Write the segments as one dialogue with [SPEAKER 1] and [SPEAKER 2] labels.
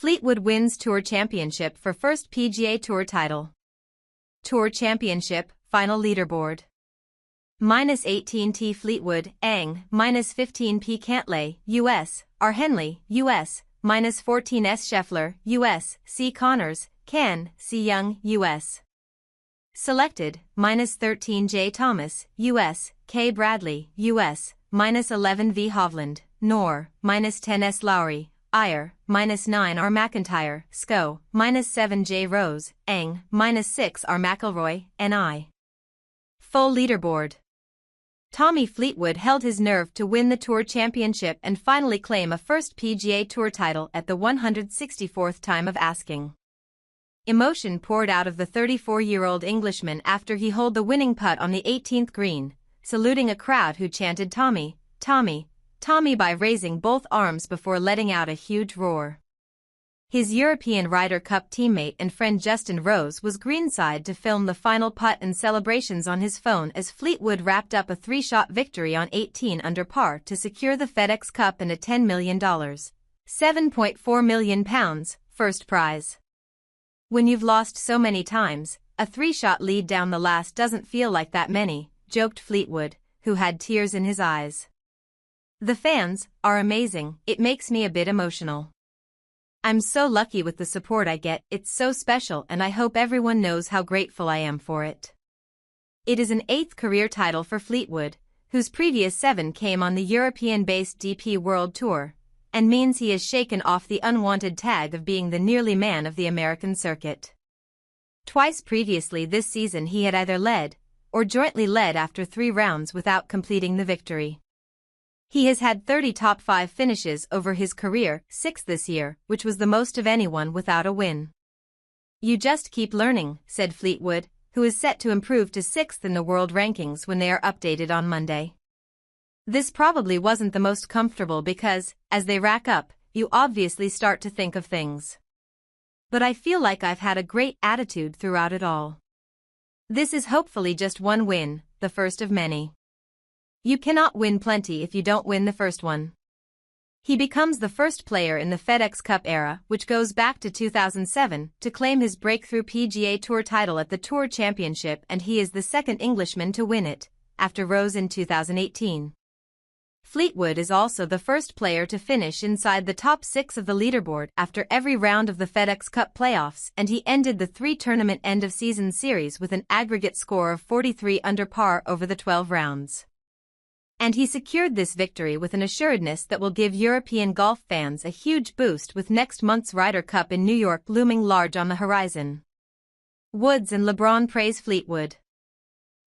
[SPEAKER 1] Fleetwood wins Tour Championship for first PGA Tour title. Tour Championship, final leaderboard. -18 Fleetwood, Ang, -15 Cantlay, US, R. Henley, US, -14 Scheffler, US, C. Connors, Can, C. Young, US. Selected, -13 J. Thomas, US, K. Bradley, US, -11 V. Hovland, Nor, -10 S. Lowry, Iyer, -9 R. McIntyre, SCO, -7 J. Rose, Ang, -6 R. McIlroy, NI. Full leaderboard. Tommy Fleetwood held his nerve to win the Tour Championship and finally claim a first PGA Tour title at the 164th time of asking. Emotion poured out of the 34-year-old Englishman after he holed the winning putt on the 18th green, saluting a crowd who chanted "Tommy, Tommy, Tommy" by raising both arms before letting out a huge roar. His European Ryder Cup teammate and friend Justin Rose was greenside to film the final putt and celebrations on his phone as Fleetwood wrapped up a three-shot victory on 18 under par to secure the FedEx Cup and a $10 million, £7.4 million, first prize. "When you've lost so many times, a three-shot lead down the last doesn't feel like that many," joked Fleetwood, who had tears in his eyes. "The fans are amazing, it makes me a bit emotional. I'm so lucky with the support I get, it's so special and I hope everyone knows how grateful I am for it." It is an 8th career title for Fleetwood, whose previous 7 came on the European-based DP World Tour, and means he has shaken off the unwanted tag of being the nearly man of the American circuit. Twice previously this season he had either led, or jointly led after 3 rounds without completing the victory. He has had 30 top 5 finishes over his career, 6 this year, which was the most of anyone without a win. "You just keep learning," said Fleetwood, who is set to improve to 6th in the world rankings when they are updated on Monday. "This probably wasn't the most comfortable because, as they rack up, you obviously start to think of things. But I feel like I've had a great attitude throughout it all. This is hopefully just one win, the first of many. You cannot win plenty if you don't win the first one." He becomes the first player in the FedEx Cup era, which goes back to 2007, to claim his breakthrough PGA Tour title at the Tour Championship, and he is the second Englishman to win it, after Rose in 2018. Fleetwood is also the first player to finish inside the top 6 of the leaderboard after every round of the FedEx Cup playoffs, and he ended the 3-tournament end-of-season series with an aggregate score of 43 under par over the 12 rounds. And he secured this victory with an assuredness that will give European golf fans a huge boost with next month's Ryder Cup in New York looming large on the horizon. Woods and LeBron praise Fleetwood.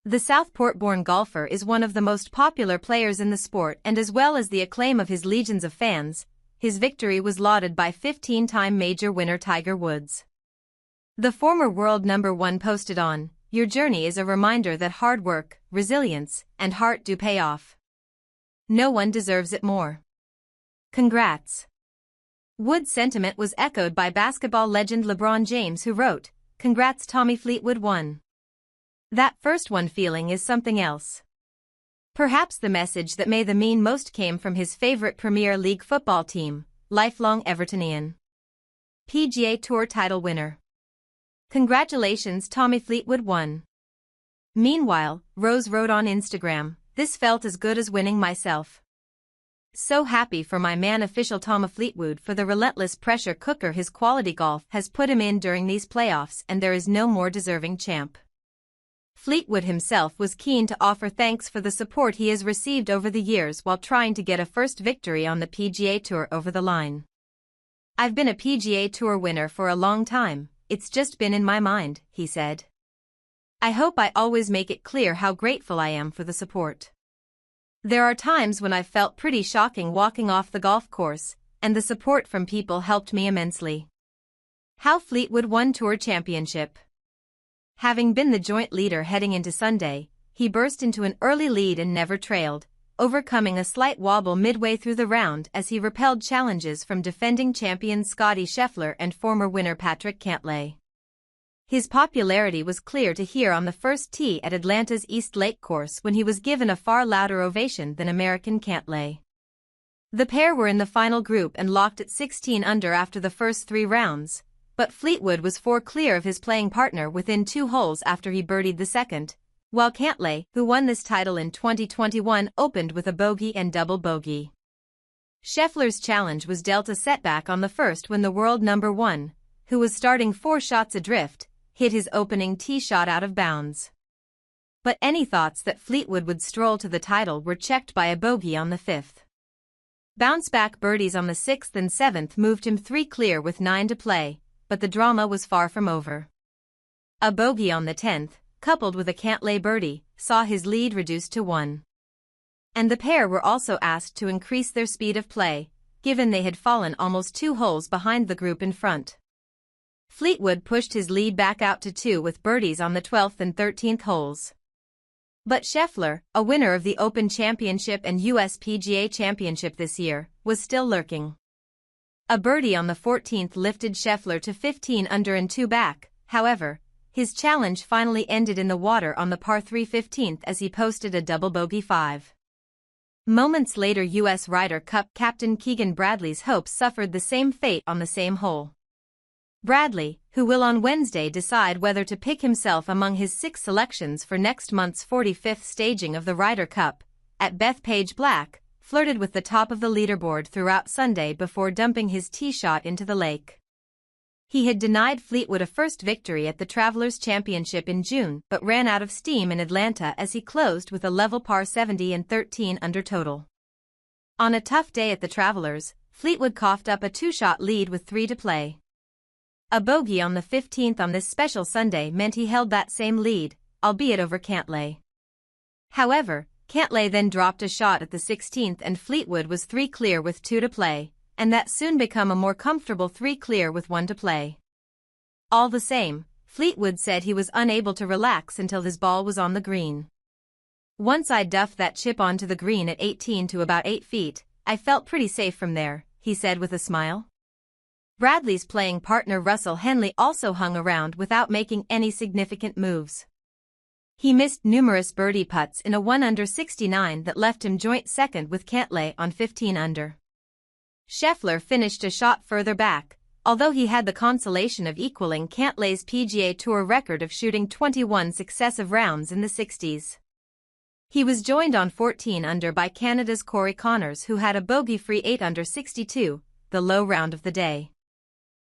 [SPEAKER 1] The Southport-born golfer is one of the most popular players in the sport, and as well as the acclaim of his legions of fans, his victory was lauded by 15-time major winner Tiger Woods. The former world #1 posted on, "Your journey is a reminder that hard work, resilience, and heart do pay off. No one deserves it more. Congrats." Wood's sentiment was echoed by basketball legend LeBron James, who wrote, "Congrats Tommy Fleetwood won. That first one feeling is something else." Perhaps the message that made the mean most came from his favorite Premier League football team, lifelong Evertonian. PGA Tour title winner. "Congratulations Tommy Fleetwood won." Meanwhile, Rose wrote on Instagram, "This felt as good as winning myself. So happy for my man official Tommy Fleetwood for the relentless pressure cooker his quality golf has put him in during these playoffs, and there is no more deserving champ." Fleetwood himself was keen to offer thanks for the support he has received over the years while trying to get a first victory on the PGA Tour over the line. "I've been a PGA Tour winner for a long time, it's just been in my mind," he said. "I hope I always make it clear how grateful I am for the support. There are times when I've felt pretty shocking walking off the golf course, and the support from people helped me immensely." How Fleetwood won Tour Championship. Having been the joint leader heading into Sunday, he burst into an early lead and never trailed, overcoming a slight wobble midway through the round as he repelled challenges from defending champions Scottie Scheffler and former winner Patrick Cantlay. His popularity was clear to hear on the first tee at Atlanta's East Lake course when he was given a far louder ovation than American Cantlay. The pair were in the final group and locked at 16 under after the first 3 rounds, but Fleetwood was 4 clear of his playing partner within 2 holes after he birdied the second, while Cantlay, who won this title in 2021, opened with a bogey and double bogey. Scheffler's challenge was dealt a setback on the first when the world number 1, who was starting 4 shots adrift, hit his opening tee shot out of bounds. But any thoughts that Fleetwood would stroll to the title were checked by a bogey on the 5th. Bounce-back birdies on the 6th and 7th moved him 3 clear with 9 to play, but the drama was far from over. A bogey on the 10th, coupled with a Cantlay birdie, saw his lead reduced to 1. And the pair were also asked to increase their speed of play, given they had fallen almost 2 holes behind the group in front. Fleetwood pushed his lead back out to 2 with birdies on the 12th and 13th holes. But Scheffler, a winner of the Open Championship and US PGA Championship this year, was still lurking. A birdie on the 14th lifted Scheffler to 15 under and 2 back. However, his challenge finally ended in the water on the par 3 15th as he posted a double bogey 5. Moments later, US Ryder Cup captain Keegan Bradley's hopes suffered the same fate on the same hole. Bradley, who will on Wednesday decide whether to pick himself among his 6 selections for next month's 45th staging of the Ryder Cup, at Bethpage Black, flirted with the top of the leaderboard throughout Sunday before dumping his tee shot into the lake. He had denied Fleetwood a first victory at the Travelers Championship in June but ran out of steam in Atlanta as he closed with a level par 70 and 13 under total. On a tough day at the Travelers, Fleetwood coughed up a 2-shot lead with 3 to play. A bogey on the 15th on this special Sunday meant he held that same lead, albeit over Cantlay. However, Cantlay then dropped a shot at the 16th and Fleetwood was 3 clear with 2 to play, and that soon became a more comfortable 3 clear with 1 to play. All the same, Fleetwood said he was unable to relax until his ball was on the green. "Once I duffed that chip onto the green at 18 to about 8 feet, I felt pretty safe from there," he said with a smile. Bradley's playing partner Russell Henley also hung around without making any significant moves. He missed numerous birdie putts in a 1 under 69 that left him joint second with Cantlay on 15 under. Scheffler finished a shot further back, although he had the consolation of equaling Cantlay's PGA Tour record of shooting 21 successive rounds in the 60s. He was joined on 14 under by Canada's Corey Connors, who had a bogey-free 8 under 62, the low round of the day.